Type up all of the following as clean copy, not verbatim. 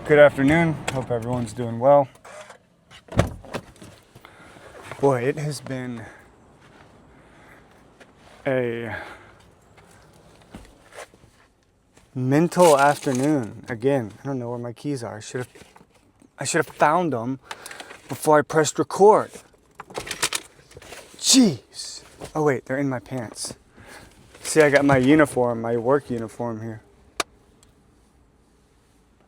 Good afternoon. Hope everyone's doing well. Boy, it has been a mental afternoon. Again, I don't know where my keys are. I should have found them before I pressed record. Jeez. Oh wait, they're in my pants. See, I got my uniform, my work uniform here.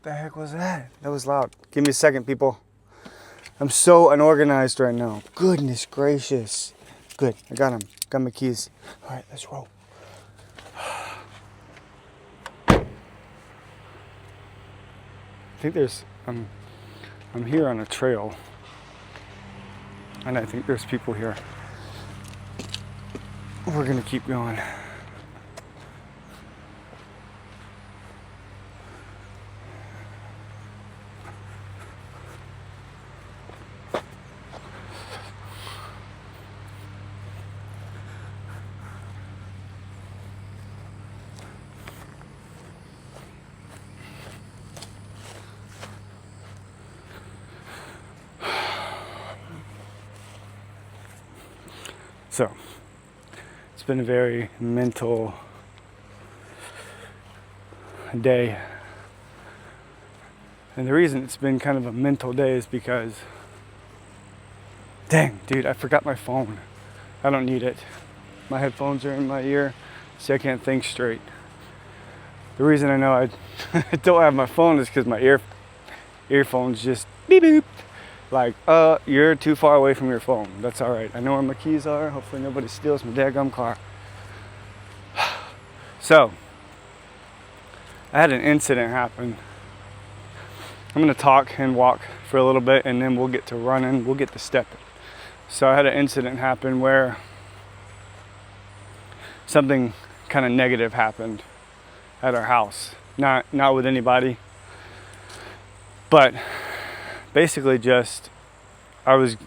What the heck was that? That was loud. Give me a second, people. I'm so unorganized right now. Goodness gracious. Good, I got them. Got my keys. All right, let's roll. I think I'm here on a trail. And I think there's people here. We're gonna keep going. So, it's been a very mental day. And the reason it's been kind of a mental day is because, dang, dude, I forgot my phone. I don't need it. My headphones are in my ear, so I can't think straight. The reason I know I don't have my phone is because my earphones just beep boop. Like, you're too far away from your phone. That's all right. I know where my keys are. Hopefully nobody steals my daggum car. So, I had an incident happen. I'm gonna talk and walk for a little bit, and then we'll get to running. We'll get to stepping. So I had an incident happen where something kind of negative happened at our house. Not with anybody, but basically just I was,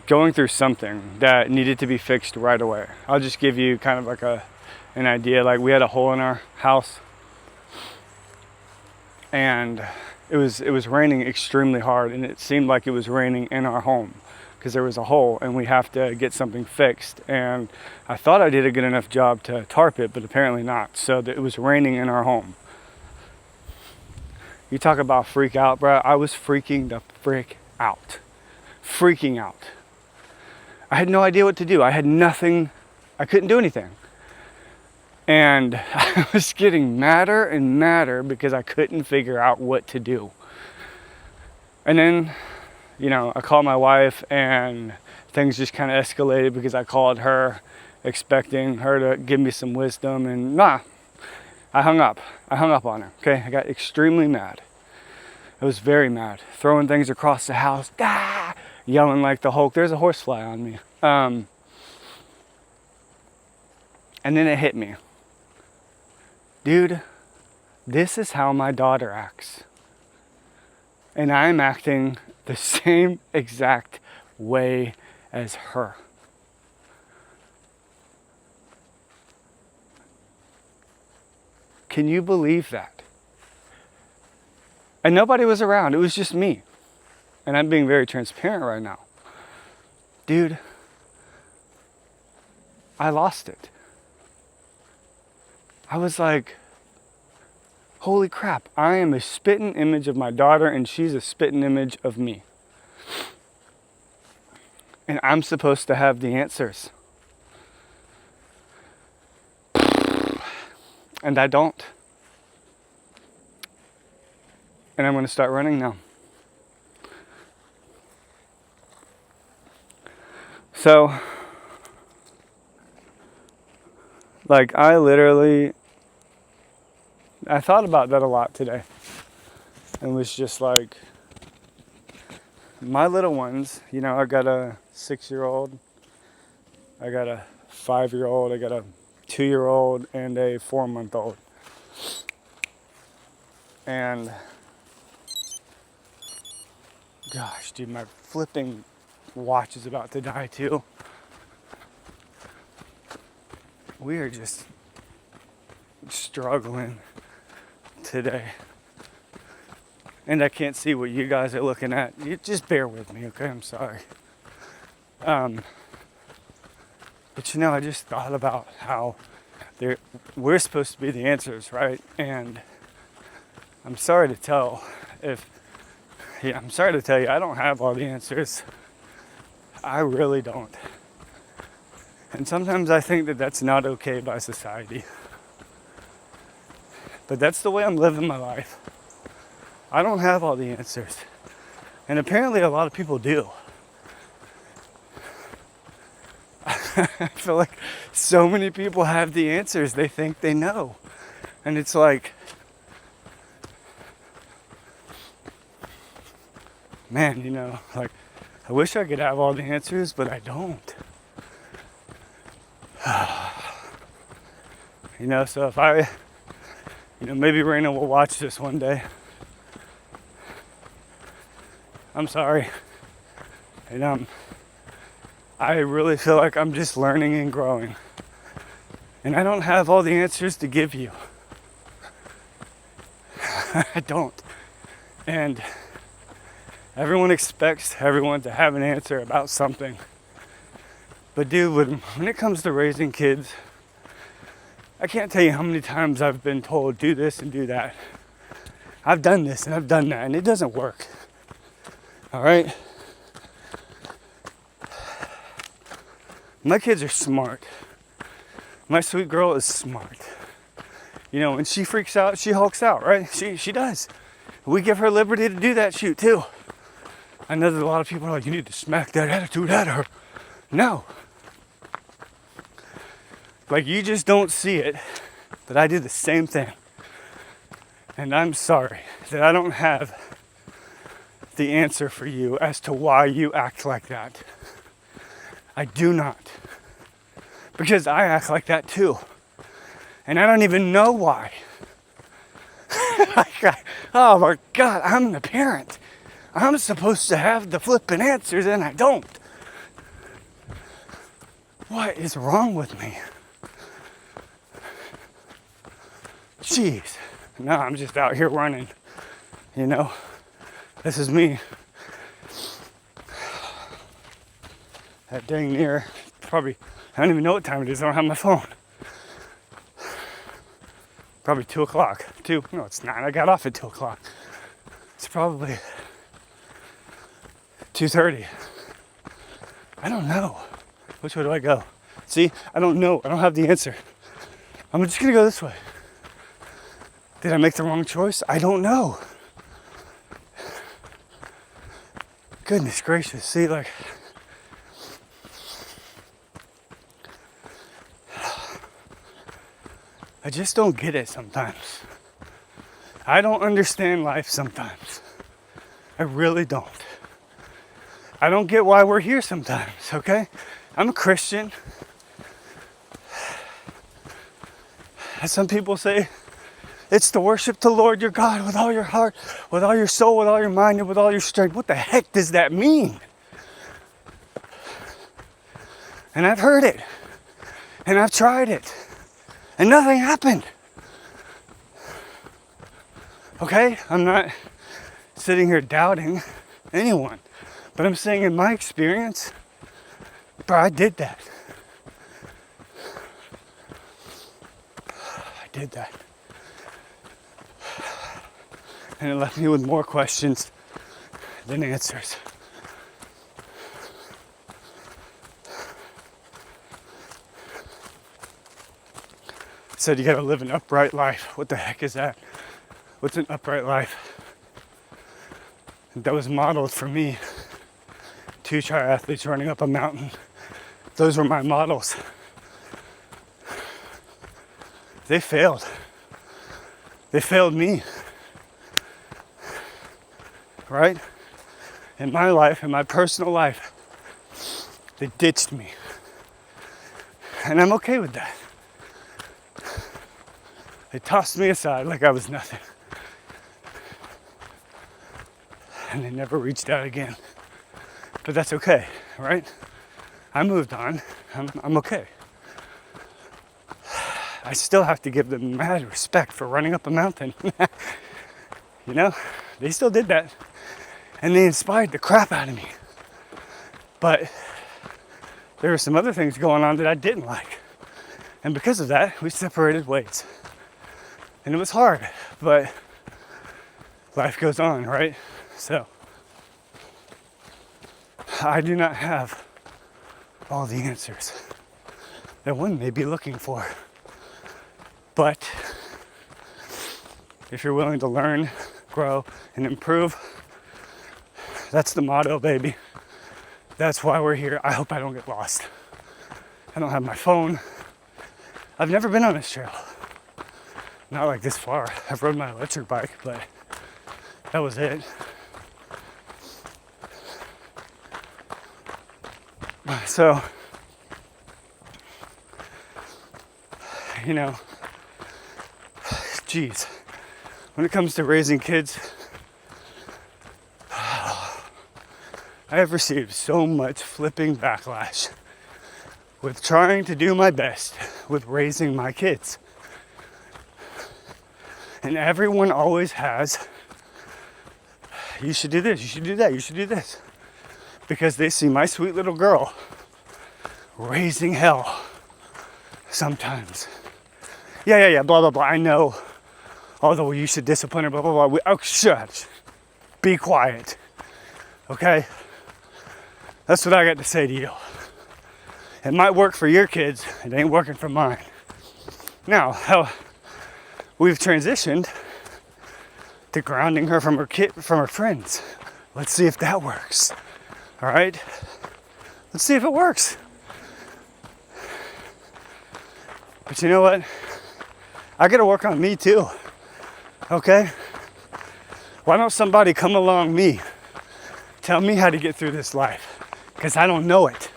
going through something that needed to be fixed right away. I'll just give you kind of like an idea. Like, we had a hole in our house, and it was raining extremely hard, and it seemed like it was raining in our home because there was a hole and we have to get something fixed. And I thought I did a good enough job to tarp it, but apparently not. So it was raining in our home. You talk about freak out, bro. I was freaking the frick out. Freaking out. I had no idea what to do. I had nothing. I couldn't do anything. And I was getting madder and madder because I couldn't figure out what to do. And then, I called my wife, and things just kind of escalated because I called her expecting her to give me some wisdom, and I hung up. I hung up on her, okay? I got extremely mad. I was very mad. Throwing things across the house, yelling like the Hulk. There's a horsefly on me. And then it hit me. Dude, this is how my daughter acts. And I'm acting the same exact way as her. Can you believe that? And nobody was around. It was just me. And I'm being very transparent right now. Dude, I lost it. I was like, holy crap, I am a spitting image of my daughter, and she's a spitting image of me. And I'm supposed to have the answers. And I don't. And I'm going to start running now. So, like, I thought about that a lot today. And was just like, my little ones, I got a 6-year-old, I got a 5-year-old, I got a 2-year-old, and a 4-month-old. And gosh, dude, my flipping watch is about to die too. We are just struggling today. and I can't see what you guys are looking at. You just bear with me, okay? I'm sorry. But I just thought about how we're supposed to be the answers, right? And I'm sorry to tell you, I don't have all the answers. I really don't. And sometimes I think that that's not okay by society. But that's the way I'm living my life. I don't have all the answers. And apparently a lot of people do. I feel like so many people have the answers. They think they know. And it's like, man, like, I wish I could have all the answers, but I don't. So if I, maybe Raina will watch this one day. I'm sorry. And I really feel like I'm just learning and growing. And I don't have all the answers to give you. I don't. And everyone expects everyone to have an answer about something. But dude, when it comes to raising kids, I can't tell you how many times I've been told, do this and do that. I've done this and I've done that, and it doesn't work. All right? My kids are smart. My sweet girl is smart. When she freaks out, she hulks out, right? She does. We give her liberty to do that shoot too. I know that a lot of people are like, you need to smack that attitude at her. No. Like, you just don't see it, but I do the same thing. And I'm sorry that I don't have the answer for you as to why you act like that. I do not. Because I act like that too. And I don't even know why. Oh my God, I'm the parent. I'm supposed to have the flipping answers and I don't. What is wrong with me? Jeez. No, I'm just out here running. This is me. That dang near, probably, I don't even know what time it is. I don't have my phone. Probably 2 o'clock. No, it's not. I got off at 2 o'clock. It's probably 2:30. I don't know. Which way do I go? See, I don't know. I don't have the answer. I'm just gonna go this way. Did I make the wrong choice? I don't know. Goodness gracious. See, like, I just don't get it sometimes. I don't understand life sometimes. I really don't. I don't get why we're here sometimes, okay? I'm a Christian. As some people say, it's to worship the Lord your God with all your heart, with all your soul, with all your mind, and with all your strength. What the heck does that mean? And I've heard it. And I've tried it. And nothing happened. Okay? I'm not sitting here doubting anyone. But I'm saying in my experience, bro, I did that. I did that. And it left me with more questions than answers. Said you gotta live an upright life. What the heck is that? What's an upright life? That was modeled for me. 2 triathletes running up a mountain. Those were my models. They failed. They failed me. Right? In my life, in my personal life, they ditched me. And I'm okay with that. They tossed me aside like I was nothing. And they never reached out again. But that's okay, right? I moved on. I'm okay. I still have to give them mad respect for running up a mountain. You know? They still did that. And they inspired the crap out of me. But there were some other things going on that I didn't like. And because of that, we separated ways. And it was hard, but life goes on, right? So I do not have all the answers that one may be looking for. But if you're willing to learn, grow, and improve, that's the motto, baby. That's why we're here. I hope I don't get lost. I don't have my phone. I've never been on this trail. Not like this far. I've rode my electric bike, but that was it. So, you know, geez, when it comes to raising kids, I have received so much flipping backlash with trying to do my best with raising my kids. And everyone always has, you should do this, you should do that, you should do this. Because they see my sweet little girl raising hell sometimes. Yeah, blah, blah, blah, I know. Although you should discipline her, blah, blah, blah. Oh, shush. Be quiet. Okay? That's what I got to say to you. It might work for your kids. It ain't working for mine. Now, how we've transitioned to grounding her from her friends. Let's see if that works. All right? Let's see if it works. But you know what? I got to work on me too. Okay? Why don't somebody come along me? Tell me how to get through this life. Because I don't know it.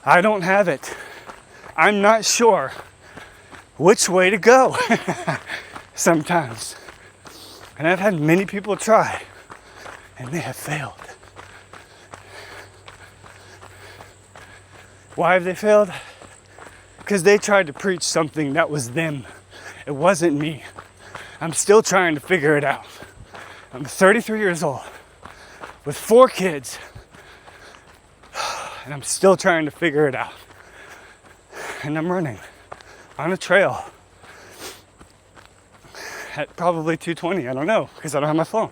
I don't have it. I'm not sure which way to go sometimes. And I've had many people try, and they have failed. Why have they failed? Because they tried to preach something that was them. It wasn't me. I'm still trying to figure it out. I'm 33 years old with 4 kids, and I'm still trying to figure it out. And I'm running on a trail at probably 2:20. I don't know, because I don't have my phone.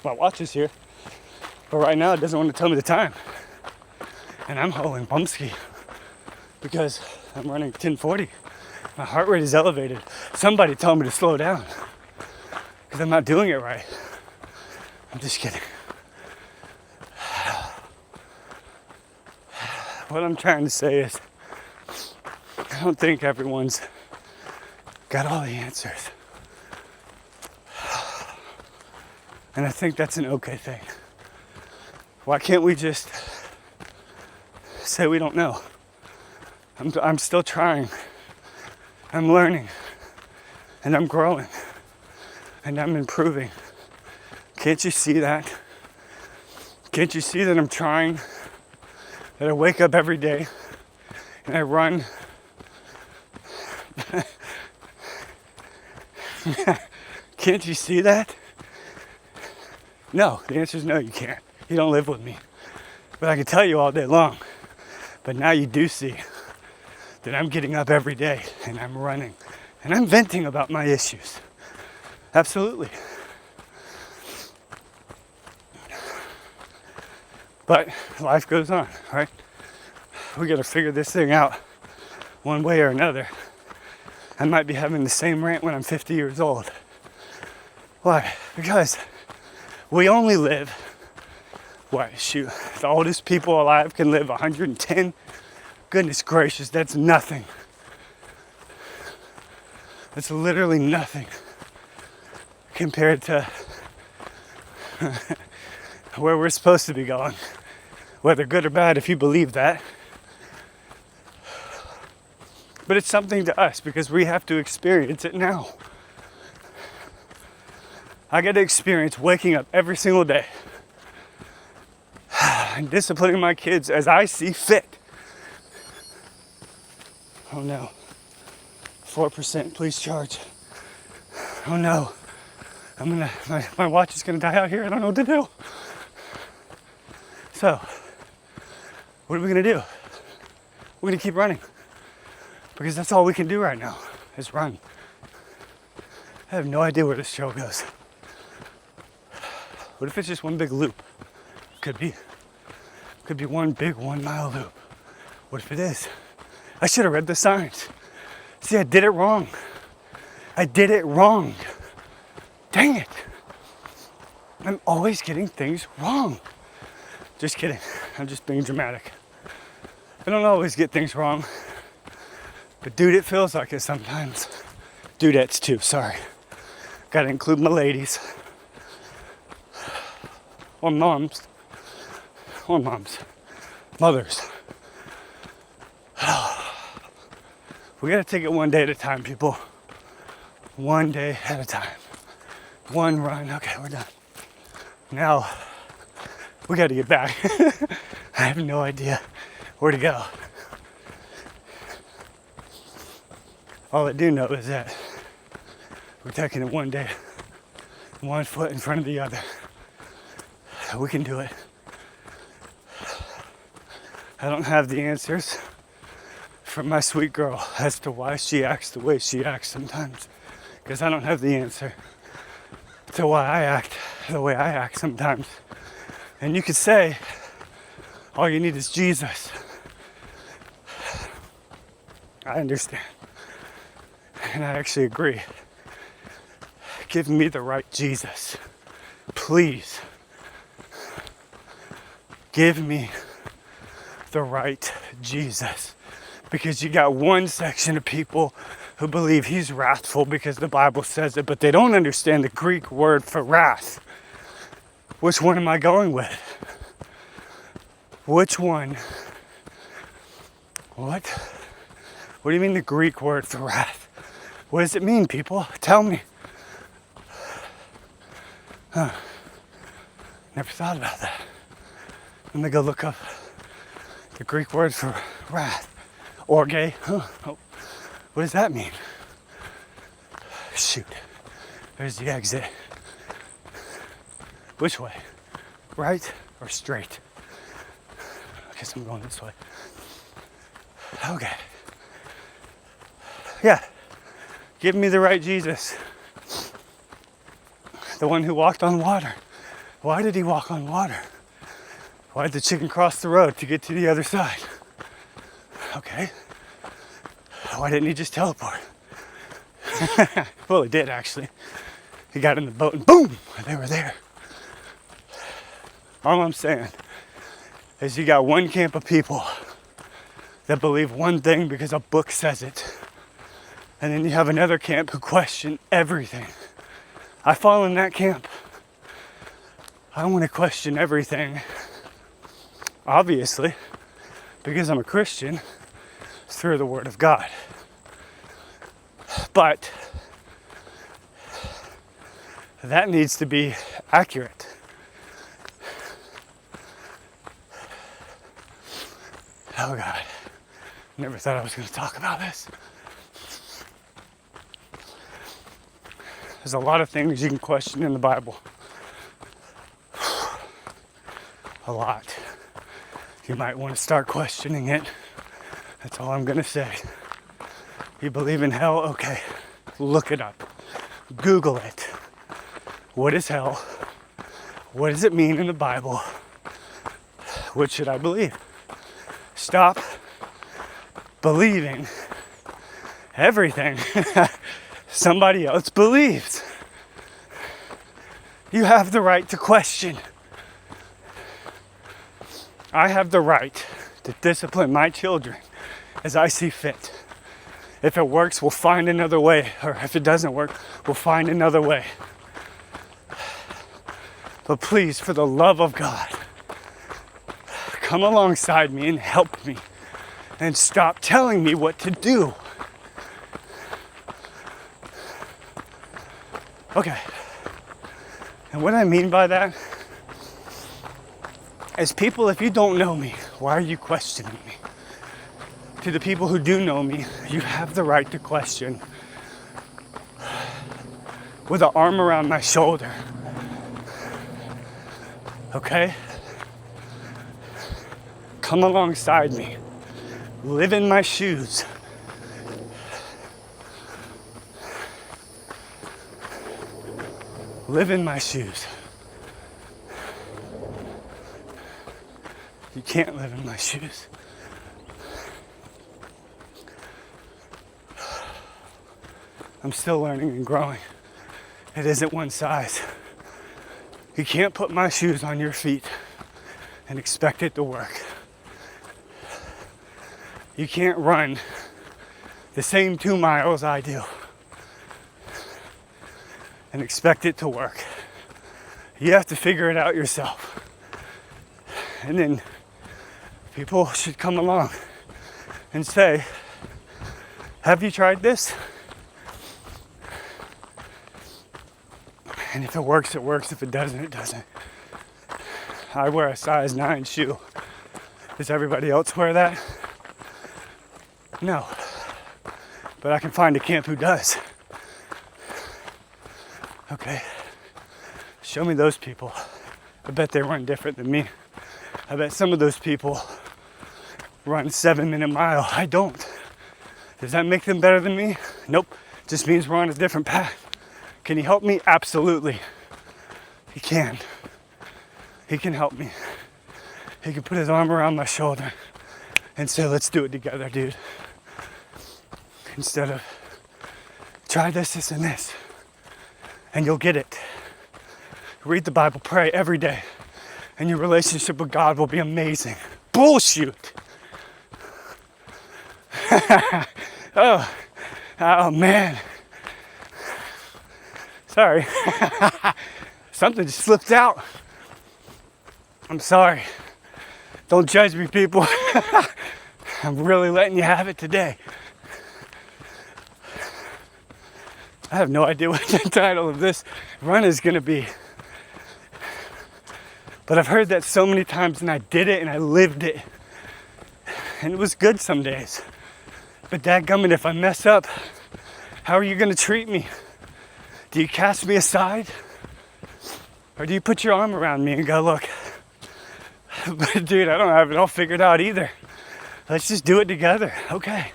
My watch is here, but right now it doesn't want to tell me the time. And I'm holding bump ski because I'm running 10:40. My heart rate is elevated. Somebody told me to slow down because I'm not doing it right. I'm just kidding. What I'm trying to say is, I don't think everyone's got all the answers. And I think that's an okay thing. Why can't we just say we don't know? I'm still trying. I'm learning. And I'm growing. And I'm improving. Can't you see that? Can't you see that I'm trying? That I wake up every day and I run. Can't you see that? No, the answer is no, you can't. You don't live with me. But I can tell you all day long. But now you do see that I'm getting up every day and I'm running and I'm venting about my issues. Absolutely. But life goes on, right? We got to figure this thing out one way or another. I might be having the same rant when I'm 50 years old. Why? Because we only live, the oldest people alive can live 110. Goodness gracious, that's nothing. That's literally nothing compared to where we're supposed to be going. Whether good or bad, if you believe that. But it's something to us because we have to experience it now. I get to experience waking up every single day and disciplining my kids as I see fit. Oh no. 4%, please charge. Oh no. my watch is gonna die out here. I don't know what to do. So, what are we gonna do? We're gonna keep running. Because that's all we can do right now, is run. I have no idea where this trail goes. What if it's just one big loop? Could be one big 1 mile loop. What if it is? I should have read the signs. See, I did it wrong. I did it wrong. Dang it. I'm always getting things wrong. Just kidding. I'm just being dramatic. I don't always get things wrong. But dude, it feels like it sometimes. Dudettes too, sorry. Gotta include my ladies. Or moms. Mothers. We gotta take it one day at a time, people. One day at a time. One run. Okay, we're done. Now, we gotta get back. I have no idea where to go. All I do know is that we're taking it one day, one foot in front of the other. We can do it. I don't have the answers from my sweet girl as to why she acts the way she acts sometimes. Because I don't have the answer to why I act the way I act sometimes. And you could say, all you need is Jesus. I understand. And I actually agree. Give me the right Jesus. Please. Give me the right Jesus. Because you got one section of people who believe he's wrathful because the Bible says it, but they don't understand the Greek word for wrath. Which one am I going with? Which one? What? What do you mean the Greek word for wrath? What does it mean, people? Tell me. Never thought about that. Let me go look up the Greek word for wrath. Orge. Oh, what does that mean? Shoot. There's the exit. Which way? Right or straight? I guess I'm going this way. Okay. Yeah. Give me the right Jesus. The one who walked on water. Why did he walk on water? Why did the chicken cross the road to get to the other side? Okay. Why didn't he just teleport? Well, he did actually. He got in the boat and boom, they were there. All I'm saying is you got one camp of people that believe one thing because a book says it. And then you have another camp who question everything. I fall in that camp. I want to question everything. Obviously, because I'm a Christian, through the Word of God. But that needs to be accurate. Oh God, never thought I was going to talk about this. There's a lot of things you can question in the Bible. A lot. You might want to start questioning it. That's all I'm going to say. You believe in hell? Okay. Look it up. Google it. What is hell? What does it mean in the Bible? What should I believe? Stop believing everything somebody else believes. You have the right to question. I have the right to discipline my children as I see fit. If it works, we'll find another way. Or if it doesn't work, we'll find another way. But please, for the love of God, come alongside me and help me. And stop telling me what to do. Okay. And what I mean by that is, people, if you don't know me, why are you questioning me? To the people who do know me, you have the right to question with an arm around my shoulder. Okay? Come alongside me. Live in my shoes. Live in my shoes. You can't live in my shoes. I'm still learning and growing. It isn't one size. You can't put my shoes on your feet and expect it to work. You can't run the same 2 miles I do and expect it to work. You have to figure it out yourself. And then people should come along and say, have you tried this? And if it works, it works. If it doesn't, it doesn't. I wear a size 9 shoe. Does everybody else wear that? No. But I can find a camp who does. Okay. Show me those people. I bet they run different than me. I bet some of those people run 7-minute mile. I don't. Does that make them better than me? Nope. Just means we're on a different path. Can he help me? Absolutely. He can. He can help me. He can put his arm around my shoulder and say, let's do it together, dude. Instead of, try this, this, and this, and you'll get it. Read the Bible, pray every day, and your relationship with God will be amazing. Bullshit. Oh man. Sorry. Something just slipped out. I'm sorry. Don't judge me, people. I'm really letting you have it today. I have no idea what the title of this run is going to be. But I've heard that so many times, and I did it and I lived it. And it was good some days. But dadgummit, if I mess up, how are you going to treat me? Do you cast me aside? Or do you put your arm around me and go, look, but dude, I don't have it all figured out either. Let's just do it together. Okay.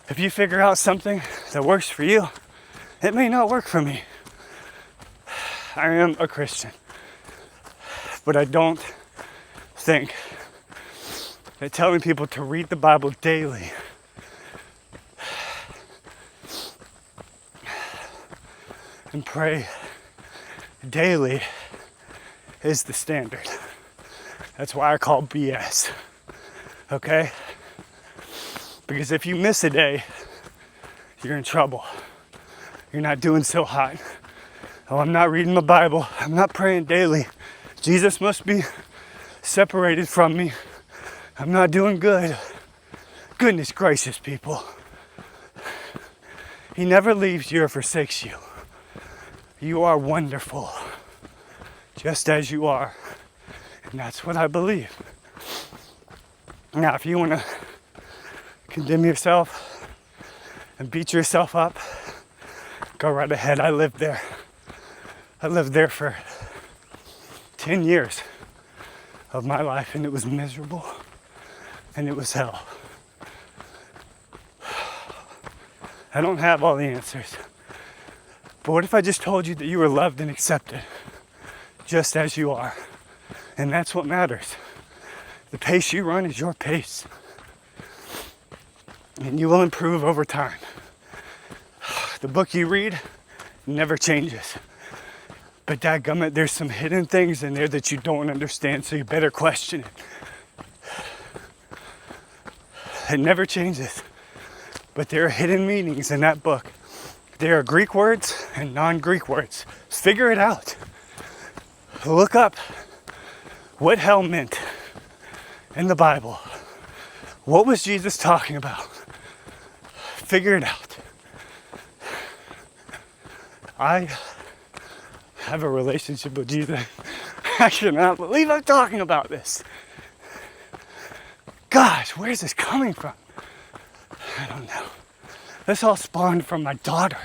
If you figure out something that works for you, it may not work for me. I am a Christian. But I don't think that telling people to read the Bible daily and pray daily is the standard. That's why I call BS. Okay? Because if you miss a day, you're in trouble. You're not doing so hot. Oh, I'm not reading the Bible. I'm not praying daily. Jesus must be separated from me. I'm not doing good. Goodness gracious, people. He never leaves you or forsakes you. You are wonderful, just as you are. And that's what I believe. Now, if you want to condemn yourself and beat yourself up, go right ahead. I lived there. I lived there for 10 years of my life, and it was miserable, and it was hell. I don't have all the answers. But what if I just told you that you were loved and accepted, just as you are? And that's what matters. The pace you run is your pace. And you will improve over time. The book you read never changes. But dadgummit, there's some hidden things in there that you don't understand, so you better question it. It never changes. But there are hidden meanings in that book. There are Greek words and non-Greek words. Figure it out. Look up what hell meant in the Bible. What was Jesus talking about? Figure it out. I have a relationship with Jesus. I cannot believe I'm talking about this. Gosh, where's this coming from? I don't know. This all spawned from my daughter.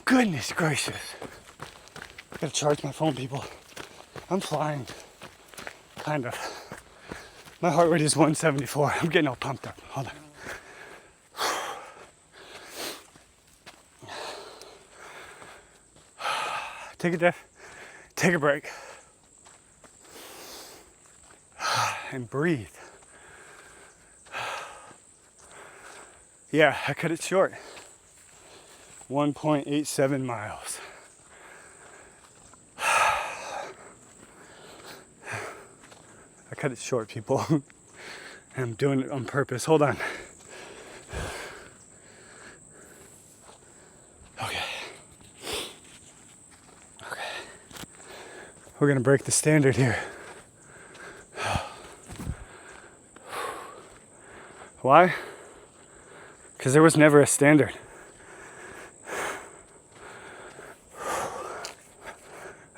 goodness gracious. I gotta charge my phone, people. I'm flying. Kind of. My heart rate is 174. I'm getting all pumped up. Hold on. Take a breath. Take a break. And breathe. Yeah, I cut it short. 1.87 miles. I cut it short, people. I'm doing it on purpose. Hold on. Okay. We're gonna break the standard here. Why? Because there was never a standard.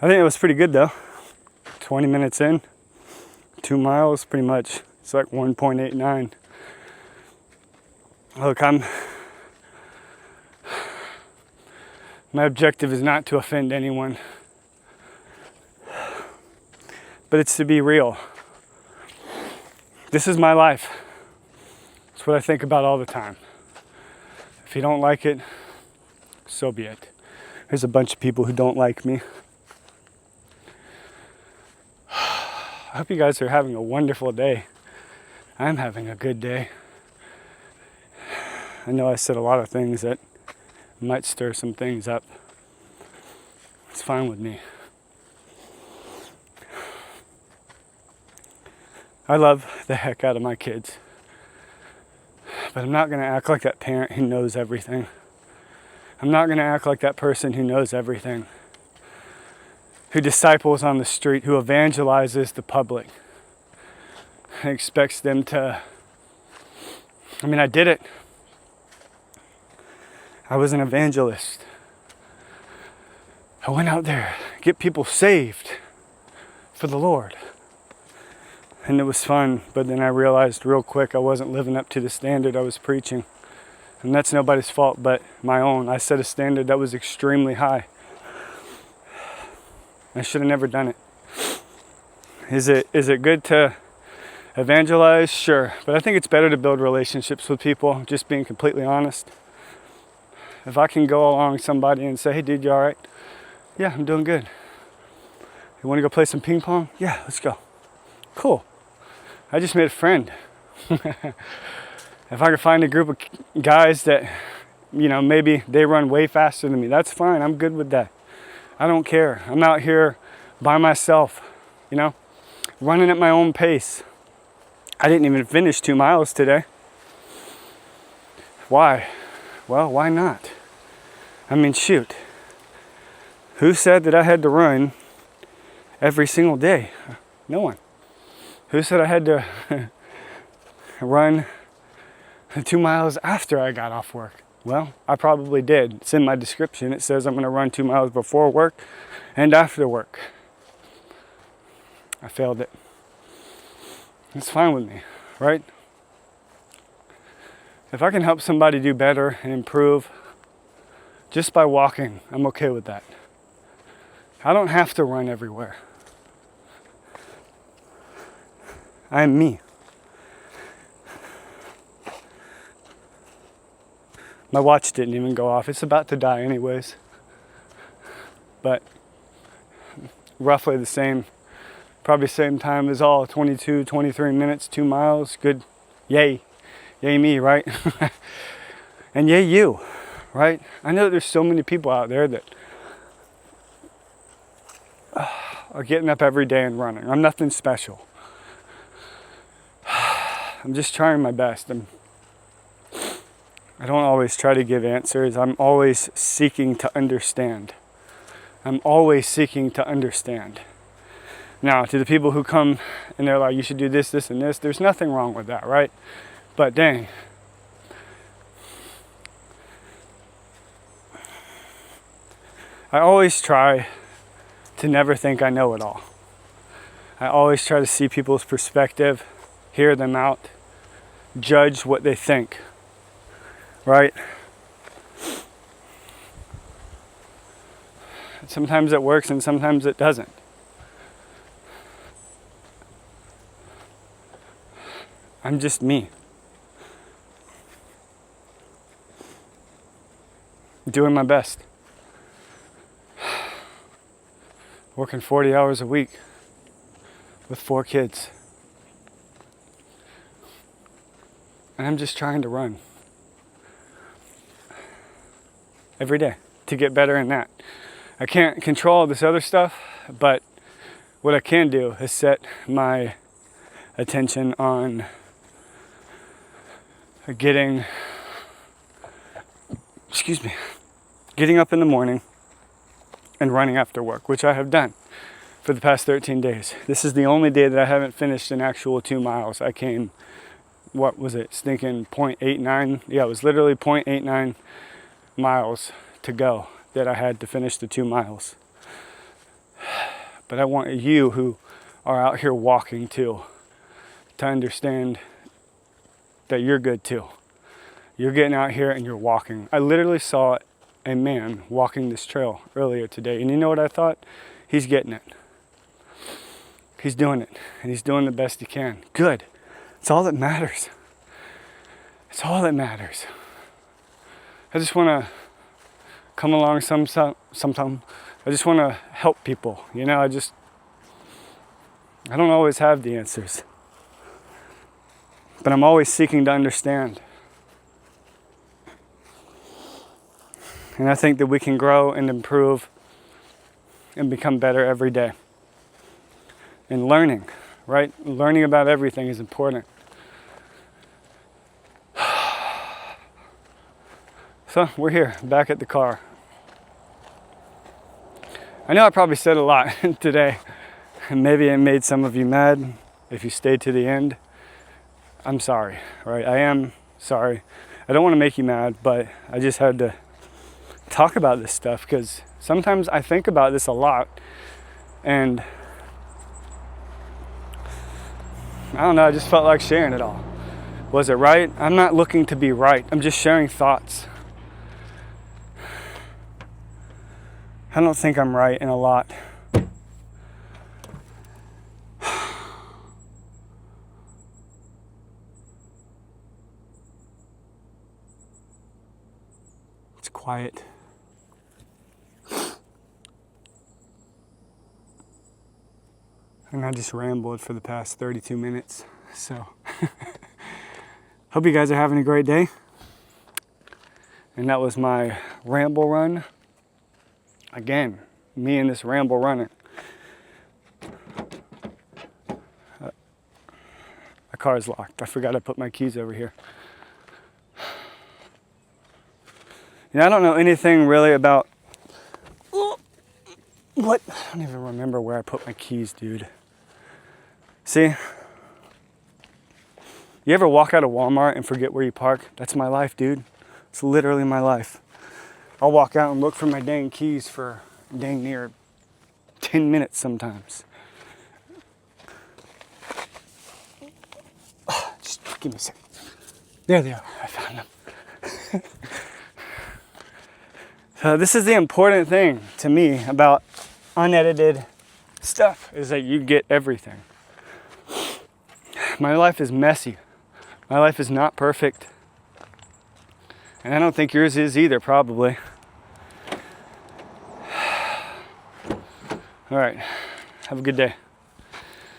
I think it was pretty good though. 20 minutes in, 2 miles pretty much. It's like 1.89. Look, my objective is not to offend anyone, but it's to be real. This is my life. It's what I think about all the time. If you don't like it, so be it. There's a bunch of people who don't like me. I hope you guys are having a wonderful day. I'm having a good day. I know I said a lot of things that might stir some things up. It's fine with me. I love the heck out of my kids. But I'm not going to act like that parent who knows everything. I'm not going to act like that person who knows everything. Who disciples on the street, who evangelizes the public. And expects them to... I did it. I was an evangelist. I went out there, get people saved for the Lord. And it was fun, but then I realized real quick I wasn't living up to the standard I was preaching. And that's nobody's fault but my own. I set a standard that was extremely high. I should have never done it. Is it good to evangelize? Sure. But I think it's better to build relationships with people, just being completely honest. If I can go along somebody and say, hey dude, you alright? Yeah, I'm doing good. You want to go play some ping pong? Yeah, let's go. Cool. I just made a friend. If I could find a group of guys that, maybe they run way faster than me, that's fine. I'm good with that. I don't care. I'm out here by myself, running at my own pace. I didn't even finish 2 miles today. Why? Well, why not? Shoot. Who said that I had to run every single day? No one. Who said I had to run 2 miles after I got off work? Well, I probably did. It's in my description. It says I'm going to run 2 miles before work and after work. I failed it. It's fine with me, right? If I can help somebody do better and improve just by walking, I'm okay with that. I don't have to run everywhere. I am me. My watch didn't even go off. It's about to die anyways. But roughly the same, probably same time as all, 22, 23 minutes, 2 miles. Good. Yay. Yay me, right? And yay you, right? I know there's so many people out there that are getting up every day and running. I'm nothing special. I'm just trying my best. I don't always try to give answers. I'm always seeking to understand. I'm always seeking to understand. Now, to the people who come and they're like, you should do this, this, and this, there's nothing wrong with that, right? But dang. I always try to never think I know it all. I always try to see people's perspective, hear them out, judge what they think, right? Sometimes it works and sometimes it doesn't. I'm just me. Doing my best. Working 40 hours a week with 4 kids. And I'm just trying to run every day to get better in that. I can't control this other stuff, but what I can do is set my attention on getting up in the morning and running after work, which I have done for the past 13 days. This is the only day that I haven't finished an actual 2 miles. I came, what was it, stinking 0.89? Yeah, it was literally 0.89 miles to go that I had to finish the 2 miles. But I want you who are out here walking too to understand that you're good too. You're getting out here and you're walking. I literally saw a man walking this trail earlier today, and you know what I thought? He's getting it. He's doing it, and he's doing the best he can. Good. It's all that matters. It's all that matters. I just want to come along sometime. I just want to help people. You know, I don't always have the answers, but I'm always seeking to understand. And I think that we can grow and improve and become better every day. And learning, right? Learning about everything is important. So we're here, back at the car. I know I probably said a lot today, and maybe it made some of you mad if you stayed to the end. I'm sorry, right? I am sorry. I don't want to make you mad, but I just had to talk about this stuff because sometimes I think about this a lot, and I don't know, I just felt like sharing it all. Was it right? I'm not looking to be right. I'm just sharing thoughts. I don't think I'm right in a lot. It's quiet. And I just rambled for the past 32 minutes. So, hope you guys are having a great day. And that was my ramble run. Again, me and this ramble running. My car is locked. I forgot I put my keys over here. You know, I don't know anything really about... What? I don't even remember where I put my keys, dude. See? You ever walk out of Walmart and forget where you park? That's my life, dude. It's literally my life. I'll walk out and look for my dang keys for dang near 10 minutes sometimes. Just give me a second. There they are. I found them. So this is the important thing to me about unedited stuff, is that you get everything. My life is messy. My life is not perfect. And I don't think yours is either, probably. All right. Have a good day.